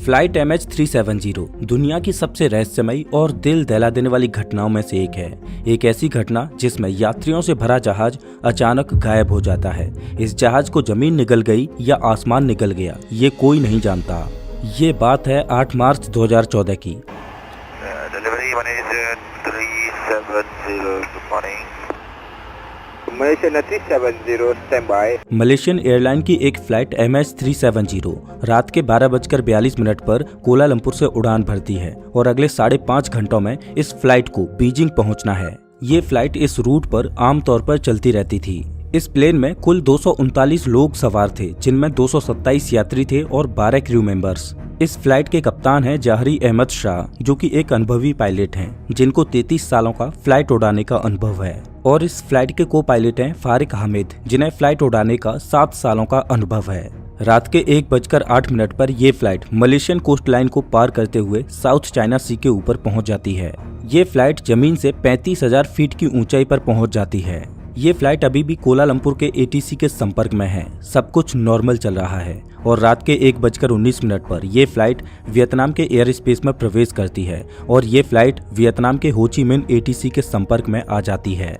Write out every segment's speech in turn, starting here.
Flight MH370 दुनिया की सबसे रहस्यमयी और दिल दहला देने वाली घटनाओं में से एक है। एक ऐसी घटना जिसमें यात्रियों से भरा जहाज अचानक गायब हो जाता है। इस जहाज को जमीन निगल गई या आसमान निगल गया, ये कोई नहीं जानता। ये बात है 8 मार्च 2014 की। मलेशियन एयरलाइन की एक फ्लाइट MH370 रात के 12:42 पर कोलालंपुर से उड़ान भरती है और अगले 5.5 घंटों में इस फ्लाइट को बीजिंग पहुंचना है। ये फ्लाइट इस रूट पर आमतौर पर चलती रहती थी। इस प्लेन में कुल 239 लोग सवार थे, जिनमें 227 यात्री थे और 12 क्रू मेंबर्स। इस फ्लाइट के कप्तान हैं जहरी अहमद शाह, जो कि एक अनुभवी पायलट हैं, जिनको 33 सालों का फ्लाइट उड़ाने का अनुभव है। और इस फ्लाइट के को पायलट हैं फारिक हामिद, जिन्हें फ्लाइट उड़ाने का 7 सालों का अनुभव है। रात के 1:08 पर ये फ्लाइट मलेशियन कोस्ट लाइन को पार करते हुए साउथ चाइना सी के ऊपर पहुंच जाती है। ये फ्लाइट जमीन से 35,000 फीट की ऊंचाई पर पहुंच जाती है। ये फ्लाइट अभी भी कोलालंपुर के ATC के संपर्क में है। सब कुछ नॉर्मल चल रहा है और रात के 1:19 पर यह फ्लाइट वियतनाम के एयर स्पेस में प्रवेश करती है और ये फ्लाइट वियतनाम के हो ची मिन ATC के संपर्क में आ जाती है।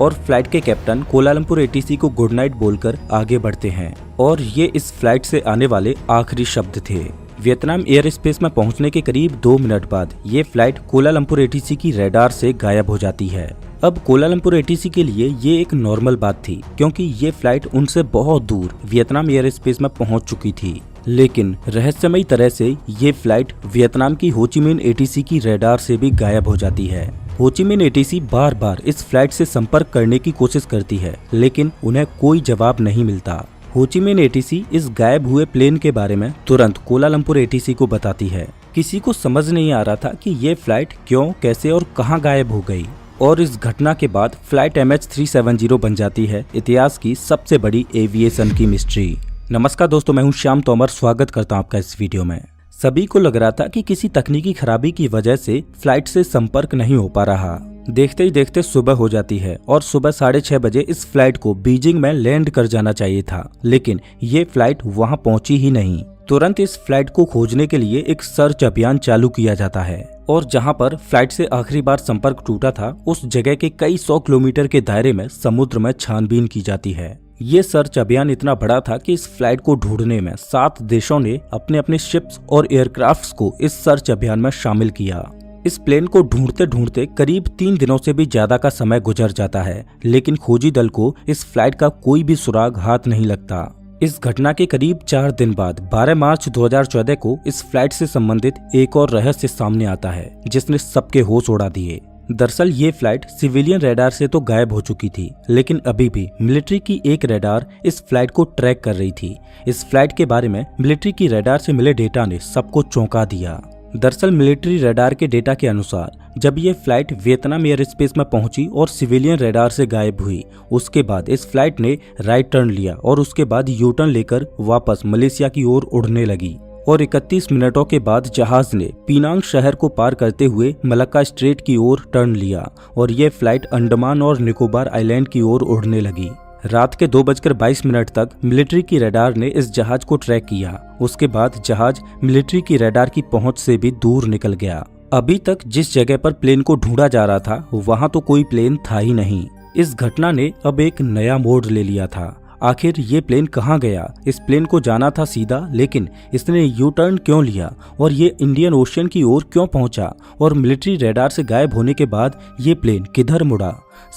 और फ्लाइट के कैप्टन कोलालंपुर ATC को गुड नाइट बोलकर आगे बढ़ते हैं और ये इस फ्लाइट से आने वाले आखिरी शब्द थे। वियतनाम एयर स्पेस में पहुंचने के करीब 2 मिनट बाद ये फ्लाइट कोलालंपुर ATC की रडार से गायब हो जाती है। अब कोलालंपुर ATC के लिए ये एक नॉर्मल बात थी, क्योंकि ये फ्लाइट उनसे बहुत दूर वियतनाम एयर स्पेस में पहुंच चुकी थी। लेकिन रहस्यमयी तरह से ये फ्लाइट वियतनाम की हो ची मिन ATC की रडार से भी गायब हो जाती है। हो ची मिन ATC बार बार इस फ्लाइट से संपर्क करने की कोशिश करती है, लेकिन उन्हें कोई जवाब नहीं मिलता। हो ची मिन ATC इस गायब हुए प्लेन के बारे में तुरंत कोलालंपुर ATC को बताती है। किसी को समझ नहीं आ रहा था कि ये फ्लाइट क्यों, कैसे और कहां गायब हो गई। और इस घटना के बाद फ्लाइट MH370 बन जाती है इतिहास की सबसे बड़ी एविएशन की मिस्ट्री। नमस्कार दोस्तों, मैं हूं श्याम तोमर, स्वागत करता हूं आपका इस वीडियो में। सभी को लग रहा था कि किसी तकनीकी खराबी की वजह से फ्लाइट से संपर्क नहीं हो पा रहा। देखते ही देखते सुबह हो जाती है और सुबह 6:30 बजे इस फ्लाइट को बीजिंग में लैंड कर जाना चाहिए था, लेकिन ये फ्लाइट वहां पहुंची ही नहीं। तुरंत इस फ्लाइट को खोजने के लिए एक सर्च अभियान चालू किया जाता है और जहां पर फ्लाइट से आखिरी बार संपर्क टूटा था, उस जगह के कई 100 किलोमीटर के दायरे में समुद्र में छानबीन की जाती है। ये सर्च अभियान इतना बड़ा था कि इस फ्लाइट को ढूंढने में 7 देशों ने अपने अपने शिप्स और एयरक्राफ्ट्स को इस सर्च अभियान में शामिल किया। इस प्लेन को ढूंढते ढूंढते करीब 3 दिनों से भी ज्यादा का समय गुजर जाता है, लेकिन खोजी दल को इस फ्लाइट का कोई भी सुराग हाथ नहीं लगता। इस घटना के करीब 4 दिन बाद 12 मार्च 2014 को इस फ्लाइट से संबंधित एक और रहस्य सामने आता है, जिसने सबके होश उड़ा दिए। दरअसल ये फ्लाइट सिविलियन रडार से तो गायब हो चुकी थी, लेकिन अभी भी मिलिट्री की एक रडार इस फ्लाइट को ट्रैक कर रही थी। इस फ्लाइट के बारे में मिलिट्री की रडार से मिले डेटा ने सबको चौंका दिया। दरअसल मिलिट्री रडार के डेटा के अनुसार जब ये फ्लाइट वियतनाम एयर स्पेस में पहुंची और सिविलियन रडार से गायब हुई, उसके बाद इस फ्लाइट ने राइट टर्न लिया और उसके बाद यू टर्न लेकर वापस मलेशिया की ओर उड़ने लगी। और 31 मिनटों के बाद जहाज ने पिनांग शहर को पार करते हुए मलक्का स्ट्रेट की ओर टर्न लिया और ये फ्लाइट अंडमान और निकोबार आइलैंड की ओर उड़ने लगी। रात के 2:22 तक मिलिट्री की रडार ने इस जहाज को ट्रैक किया। उसके बाद जहाज मिलिट्री की रडार की पहुंच से भी दूर निकल गया। अभी तक जिस जगह पर प्लेन को ढूंढा जा रहा था, वहां तो कोई प्लेन था ही नहीं। इस घटना ने अब एक नया मोड़ ले लिया था। आखिर ये प्लेन कहाँ गया? इस प्लेन को जाना था सीधा, लेकिन इसने यू टर्न क्यों लिया और ये इंडियन ओशियन की ओर क्यों पहुंचा? और मिलिट्री रडार से गायब होने के बाद ये प्लेन किधर मुड़ा?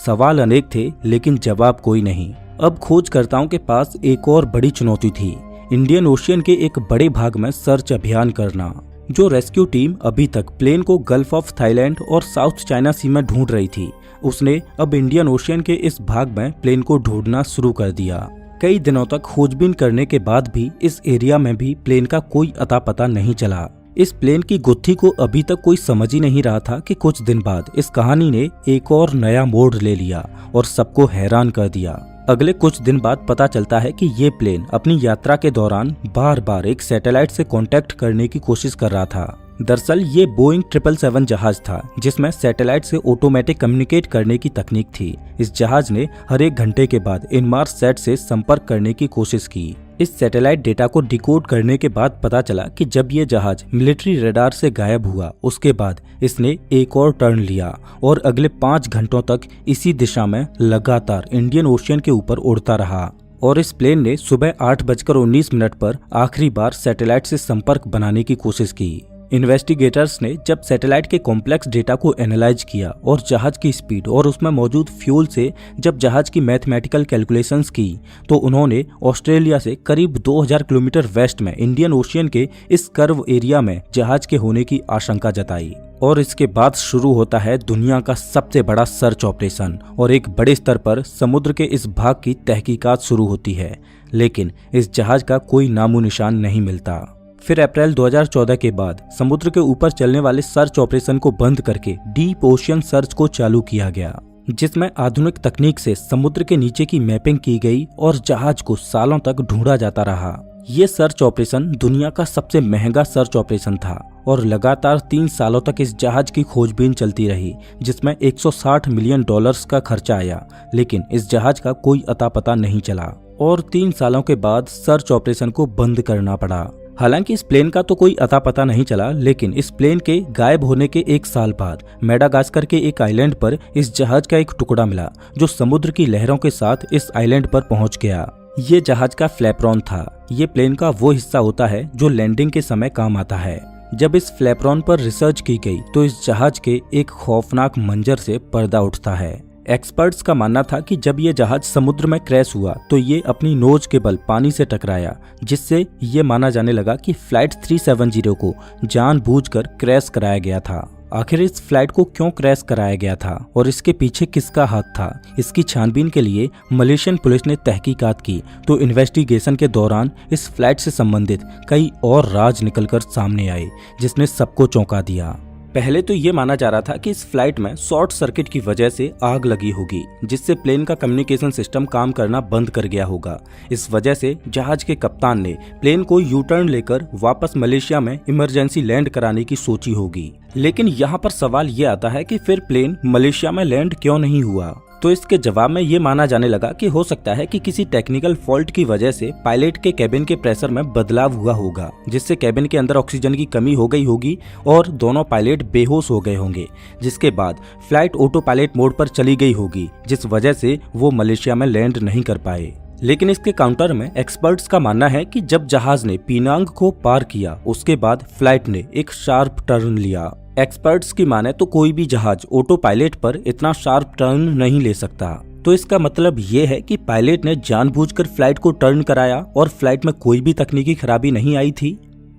सवाल अनेक थे, लेकिन जवाब कोई नहीं। अब खोजकर्ताओं के पास एक और बड़ी चुनौती थी, इंडियन ओशियन के एक बड़े भाग में सर्च अभियान करना। जो रेस्क्यू टीम अभी तक प्लेन को गल्फ ऑफ थाईलैंड और साउथ चाइना सी में ढूंढ रही थी, उसने अब इंडियन ओशियन के इस भाग में प्लेन को ढूंढना शुरू कर दिया। कई दिनों तक खोजबीन करने के बाद भी इस एरिया में भी प्लेन का कोई अता पता नहीं चला। इस प्लेन की गुत्थी को अभी तक कोई समझ ही नहीं रहा था कि कुछ दिन बाद इस कहानी ने एक और नया मोड़ ले लिया और सबको हैरान कर दिया। अगले कुछ दिन बाद पता चलता है कि ये प्लेन अपनी यात्रा के दौरान बार बार एक सैटेलाइट से कांटेक्ट करने की कोशिश कर रहा था। दरअसल ये बोइंग 777 जहाज था जिसमें सैटेलाइट से ऑटोमेटिक कम्युनिकेट करने की तकनीक थी। इस जहाज ने हर 1 घंटे के बाद इनमार्सैट से संपर्क करने की कोशिश की। इस सैटेलाइट डेटा को डिकोड करने के बाद पता चला कि जब ये जहाज मिलिट्री रडार से गायब हुआ उसके बाद इसने एक और टर्न लिया और अगले 5 घंटों तक इसी दिशा में लगातार इंडियन ओशियन के ऊपर उड़ता रहा और इस प्लेन ने सुबह 8:19 पर आखिरी बार सैटेलाइट से संपर्क बनाने की कोशिश की। इन्वेस्टिगेटर्स ने जब सैटेलाइट के कॉम्प्लेक्स डेटा को एनालाइज किया और जहाज की स्पीड और उसमें मौजूद फ्यूल से जब जहाज की मैथमेटिकल कैलकुलेशंस की तो उन्होंने ऑस्ट्रेलिया से करीब 2000 किलोमीटर वेस्ट में इंडियन ओशियन के इस कर्व एरिया में जहाज के होने की आशंका जताई। और इसके बाद शुरू होता है दुनिया का सबसे बड़ा सर्च ऑपरेशन और एक बड़े स्तर पर समुद्र के इस भाग की तहकीकात शुरू होती है, लेकिन इस जहाज का कोई नामो निशान नहीं मिलता। फिर अप्रैल 2014 के बाद समुद्र के ऊपर चलने वाले सर्च ऑपरेशन को बंद करके डीप ओशियन सर्च को चालू किया गया, जिसमें आधुनिक तकनीक से समुद्र के नीचे की मैपिंग की गई और जहाज को सालों तक ढूंढा जाता रहा। ये सर्च ऑपरेशन दुनिया का सबसे महंगा सर्च ऑपरेशन था और लगातार 3 सालों तक इस जहाज की खोजबीन चलती रही, जिसमें $160 मिलियन का खर्चा आया, लेकिन इस जहाज का कोई अता पता नहीं चला और 3 सालों के बाद सर्च ऑपरेशन को बंद करना पड़ा। हालांकि इस प्लेन का तो कोई अता पता नहीं चला, लेकिन इस प्लेन के गायब होने के 1 साल बाद मेडागास्कर के एक आइलैंड पर इस जहाज का एक टुकड़ा मिला जो समुद्र की लहरों के साथ इस आइलैंड पर पहुंच गया। ये जहाज का फ्लैपरॉन था। ये प्लेन का वो हिस्सा होता है जो लैंडिंग के समय काम आता है। जब इस फ्लैपरॉन पर रिसर्च की गई तो इस जहाज के एक खौफनाक मंजर से पर्दा उठता है। एक्सपर्ट्स का मानना था कि जब ये जहाज समुद्र में क्रैश हुआ तो ये अपनी नोज के बल पानी से टकराया, जिससे ये माना जाने लगा कि फ्लाइट 370 को जानबूझकर क्रैश कराया गया था। आखिर इस फ्लाइट को क्यों क्रैश कराया गया था और इसके पीछे किसका हाथ था, इसकी छानबीन के लिए मलेशियन पुलिस ने तहकीकात की तो इन्वेस्टिगेशन के दौरान इस फ्लाइट से संबंधित कई और राज निकलकर सामने आए, जिसने सबको चौंका दिया। पहले तो ये माना जा रहा था कि इस फ्लाइट में शॉर्ट सर्किट की वजह से आग लगी होगी, जिससे प्लेन का कम्युनिकेशन सिस्टम काम करना बंद कर गया होगा। इस वजह से जहाज के कप्तान ने प्लेन को यू टर्न लेकर वापस मलेशिया में इमरजेंसी लैंड कराने की सोची होगी। लेकिन यहाँ पर सवाल ये आता है कि फिर प्लेन मलेशिया में लैंड क्यों नहीं हुआ? तो इसके जवाब में ये माना जाने लगा कि हो सकता है कि किसी टेक्निकल फॉल्ट की वजह से पायलट के कैबिन के प्रेशर में बदलाव हुआ होगा, जिससे कैबिन के अंदर ऑक्सीजन की कमी हो गई होगी और दोनों पायलट बेहोश हो गए होंगे, जिसके बाद फ्लाइट ऑटो पायलट मोड पर चली गई होगी, जिस वजह से वो मलेशिया में लैंड नहीं कर पाए। लेकिन इसके काउंटर में एक्सपर्ट्स का मानना है कि जब जहाज ने पिनांग को पार किया उसके बाद फ्लाइट ने एक शार्प टर्न लिया। एक्सपर्ट्स की माने तो कोई भी जहाज ऑटो पायलट पर इतना शार्प टर्न नहीं ले सकता। तो इसका मतलब ये है कि पायलट ने जानबूझकर फ्लाइट को टर्न कराया और फ्लाइट में कोई भी तकनीकी खराबी नहीं आई थी।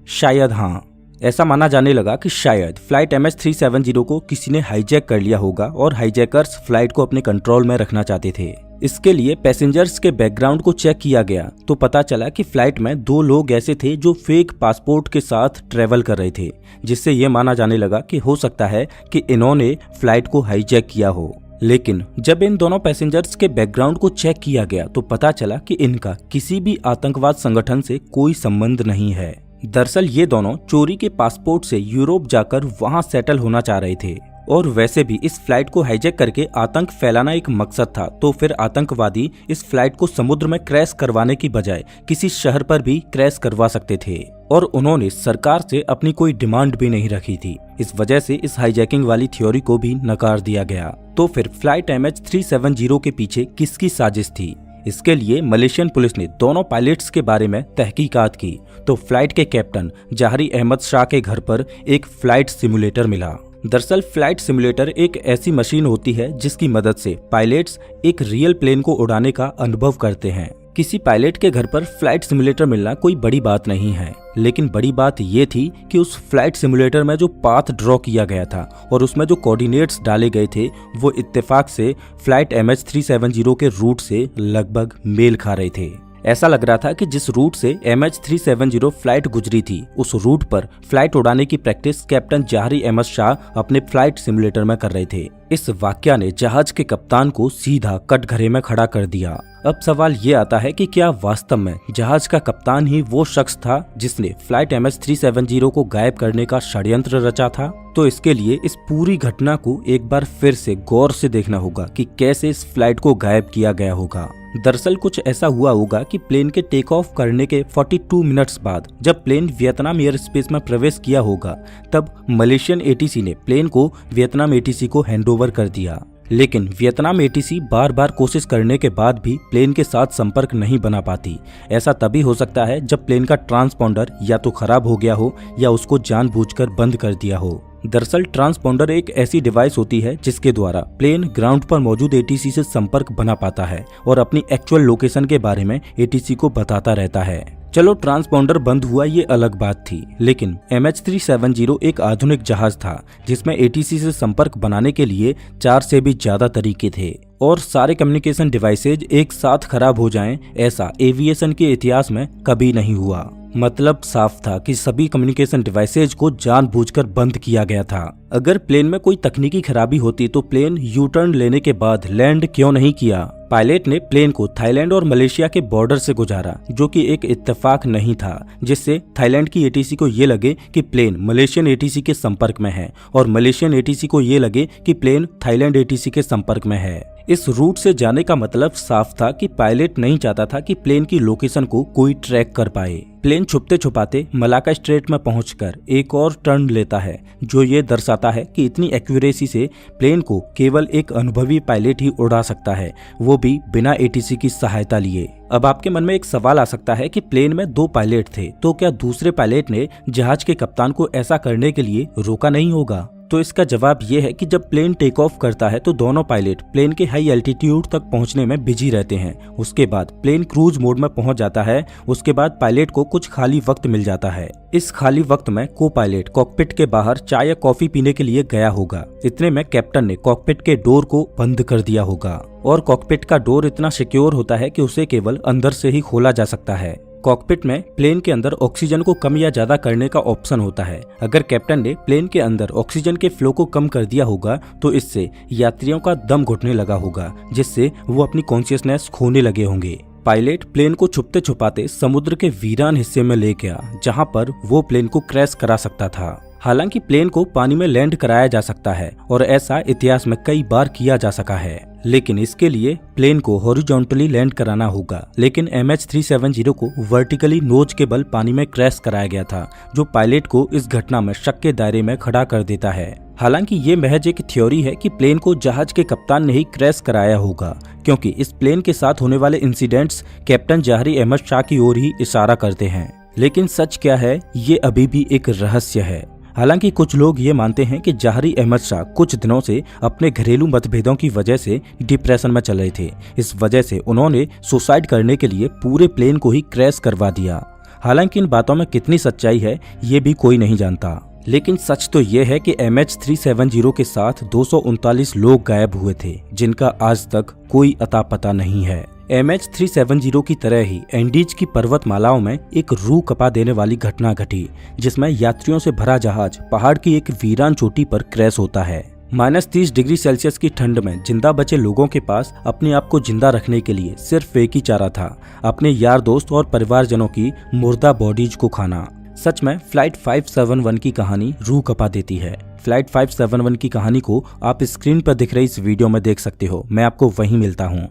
शायद हाँ, ऐसा माना जाने लगा कि शायद फ्लाइट MH370 को किसी ने हाईजैक कर लिया होगा और हाईजैकर्स फ्लाइट को अपने कंट्रोल में रखना चाहते थे। इसके लिए पैसेंजर्स के बैकग्राउंड को चेक किया गया तो पता चला कि फ्लाइट में 2 लोग ऐसे थे जो फेक पासपोर्ट के साथ ट्रेवल कर रहे थे, जिससे ये माना जाने लगा कि हो सकता है कि इन्होंने फ्लाइट को हाईजैक किया हो। लेकिन जब इन दोनों पैसेंजर्स के बैकग्राउंड को चेक किया गया तो पता चला कि इनका किसी भी आतंकवाद संगठन से कोई संबंध नहीं है। दरअसल ये दोनों चोरी के पासपोर्ट से यूरोप जाकर वहां सेटल होना चाह रहे थे और वैसे भी इस फ्लाइट को हाईजैक करके आतंक फैलाना एक मकसद था, तो फिर आतंकवादी इस फ्लाइट को समुद्र में क्रैश करवाने की बजाय किसी शहर पर भी क्रैश करवा सकते थे और उन्होंने सरकार से अपनी कोई डिमांड भी नहीं रखी थी। इस वजह से इस हाईजैकिंग वाली थ्योरी को भी नकार दिया गया। तो फिर फ्लाइट MH370 के पीछे किसकी साजिश थी? इसके लिए मलेशियन पुलिस ने दोनों पायलट्स के बारे में तहकीकात की तो फ्लाइट के कैप्टन जहरी अहमद शाह के घर पर एक फ्लाइट सिमुलेटर मिला। दरअसल फ्लाइट सिमुलेटर एक ऐसी मशीन होती है जिसकी मदद से पायलट्स एक रियल प्लेन को उड़ाने का अनुभव करते हैं। किसी पायलट के घर पर फ्लाइट सिमुलेटर मिलना कोई बड़ी बात नहीं है, लेकिन बड़ी बात ये थी कि उस फ्लाइट सिमुलेटर में जो पाथ ड्रॉ किया गया था और उसमें जो कोऑर्डिनेट्स डाले गए थे वो इत्तेफाक से फ्लाइट MH370 के रूट से लगभग मेल खा रहे थे। ऐसा लग रहा था कि जिस रूट से MH370 फ्लाइट गुजरी थी उस रूट पर फ्लाइट उड़ाने की प्रैक्टिस कैप्टन जहरी अहमद शाह अपने फ्लाइट सिमुलेटर में कर रहे थे। इस वाकया ने जहाज के कप्तान को सीधा कटघरे में खड़ा कर दिया अब सवाल ये आता है कि क्या वास्तव में जहाज का कप्तान ही वो शख्स था जिसने फ्लाइट MH370 को गायब करने का षड्यंत्र रचा था? तो इसके लिए इस पूरी घटना को एक बार फिर से गौर से देखना होगा कि कैसे इस फ्लाइट को गायब किया गया होगा। दरअसल कुछ ऐसा हुआ होगा कि प्लेन के टेक ऑफ करने के 42 मिनट्स बाद जब प्लेन वियतनाम एयर स्पेस में प्रवेश किया होगा, तब मलेशियन ATC ने प्लेन को वियतनाम ATC को हैंडओवर कर दिया। लेकिन वियतनाम ATC बार बार कोशिश करने के बाद भी प्लेन के साथ संपर्क नहीं बना पाती। ऐसा तभी हो सकता है जब प्लेन का ट्रांसपॉन्डर या तो खराब हो गया हो या उसको जानबूझकर बंद कर दिया हो। दरअसल ट्रांसपॉन्डर एक ऐसी डिवाइस होती है जिसके द्वारा प्लेन ग्राउंड पर मौजूद ATC से संपर्क बना पाता है और अपनी एक्चुअल लोकेशन के बारे में ATC को बताता रहता है। चलो ट्रांसपॉन्डर बंद हुआ ये अलग बात थी, लेकिन MH370 एक आधुनिक जहाज था जिसमें ATC से संपर्क बनाने के लिए 4 से भी ज्यादा तरीके थे और सारे कम्युनिकेशन डिवाइसेज एक साथ खराब हो जाएं, ऐसा एविएशन के इतिहास में कभी नहीं हुआ। मतलब साफ था कि सभी कम्युनिकेशन डिवाइसेज को जानबूझकर बंद किया गया था। अगर प्लेन में कोई तकनीकी खराबी होती तो प्लेन यू टर्न लेने के बाद लैंड क्यों नहीं किया? पायलट ने प्लेन को थाईलैंड और मलेशिया के बॉर्डर से गुजारा, जो कि एक इत्तेफाक नहीं था, जिससे थाईलैंड की ATC को ये लगे कि प्लेन मलेशियन ATC के संपर्क में है और मलेशियन ATC को ये लगे कि प्लेन थाईलैंड ATC के संपर्क में है। इस रूट से जाने का मतलब साफ था कि पायलट नहीं चाहता था कि प्लेन की लोकेशन को कोई ट्रैक कर पाए। प्लेन छुपते छुपाते मलाका स्ट्रेट में पहुंचकर एक और टर्न लेता है, जो ये दर्शाता है कि इतनी एक्यूरेसी से प्लेन को केवल एक अनुभवी पायलट ही उड़ा सकता है, वो भी बिना ATC की सहायता लिए। अब आपके मन में एक सवाल आ सकता है कि प्लेन में 2 पायलट थे, तो क्या दूसरे पायलट ने जहाज के कप्तान को ऐसा करने के लिए रोका नहीं होगा? तो इसका जवाब ये है कि जब प्लेन टेक ऑफ करता है तो दोनों पायलट प्लेन के हाई एल्टीट्यूड तक पहुंचने में बिजी रहते हैं। उसके बाद प्लेन क्रूज मोड में पहुंच जाता है। उसके बाद पायलट को कुछ खाली वक्त मिल जाता है। इस खाली वक्त में को पायलट कॉकपिट के बाहर चाय या कॉफी पीने के लिए गया होगा। इतने में कैप्टन ने कॉकपिट के डोर को बंद कर दिया होगा और कॉकपिट का डोर इतना सिक्योर होता है कि उसे केवल अंदर से ही खोला जा सकता है। कॉकपिट में प्लेन के अंदर ऑक्सीजन को कम या ज्यादा करने का ऑप्शन होता है। अगर कैप्टन ने प्लेन के अंदर ऑक्सीजन के फ्लो को कम कर दिया होगा तो इससे यात्रियों का दम घुटने लगा होगा, जिससे वो अपनी कॉन्शियसनेस खोने लगे होंगे। पायलट प्लेन को छुपते छुपाते समुद्र के वीरान हिस्से में ले गया, जहां पर वो प्लेन को क्रैश करा सकता था। हालांकि प्लेन को पानी में लैंड कराया जा सकता है और ऐसा इतिहास में कई बार किया जा सका है, लेकिन इसके लिए प्लेन को हॉरिजॉन्टली लैंड कराना होगा। लेकिन MH370 को वर्टिकली नोज के बल पानी में क्रैश कराया गया था, जो पायलट को इस घटना में शक के दायरे में खड़ा कर देता है। हालांकि ये महज एक थ्योरी है कि प्लेन को जहाज के कप्तान ने ही क्रैश कराया होगा, क्योंकि इस प्लेन के साथ होने वाले इंसिडेंट्स कैप्टन जौहरी अहमद शाह की ओर ही इशारा करते हैं। लेकिन सच क्या है, ये अभी भी एक रहस्य है। हालांकि कुछ लोग ये मानते हैं कि जौहरी अहमद शाह कुछ दिनों से अपने घरेलू मतभेदों की वजह से डिप्रेशन में चल रहे थे। इस वजह से उन्होंने सुसाइड करने के लिए पूरे प्लेन को ही क्रैश करवा दिया। हालांकि इन बातों में कितनी सच्चाई है ये भी कोई नहीं जानता, लेकिन सच तो ये है कि MH370 के साथ 239 लोग गायब हुए थे, जिनका आज तक कोई अता पता नहीं है। MH370 की तरह ही एंडीज की पर्वतमालाओं में एक रूह कपा देने वाली घटना घटी, जिसमें यात्रियों से भरा जहाज पहाड़ की एक वीरान चोटी पर क्रैश होता है। -30 डिग्री सेल्सियस की ठंड में जिंदा बचे लोगों के पास अपने आप को जिंदा रखने के लिए सिर्फ एक ही चारा था, अपने यार दोस्त और परिवारजनों की मुर्दा बॉडीज को खाना। सच में फ्लाइट 571 की कहानी रूह कपा देती है। फ्लाइट 571 की कहानी को आप स्क्रीन पर दिख रही इस वीडियो में देख सकते हो। मैं आपको वहीं मिलता हूँ।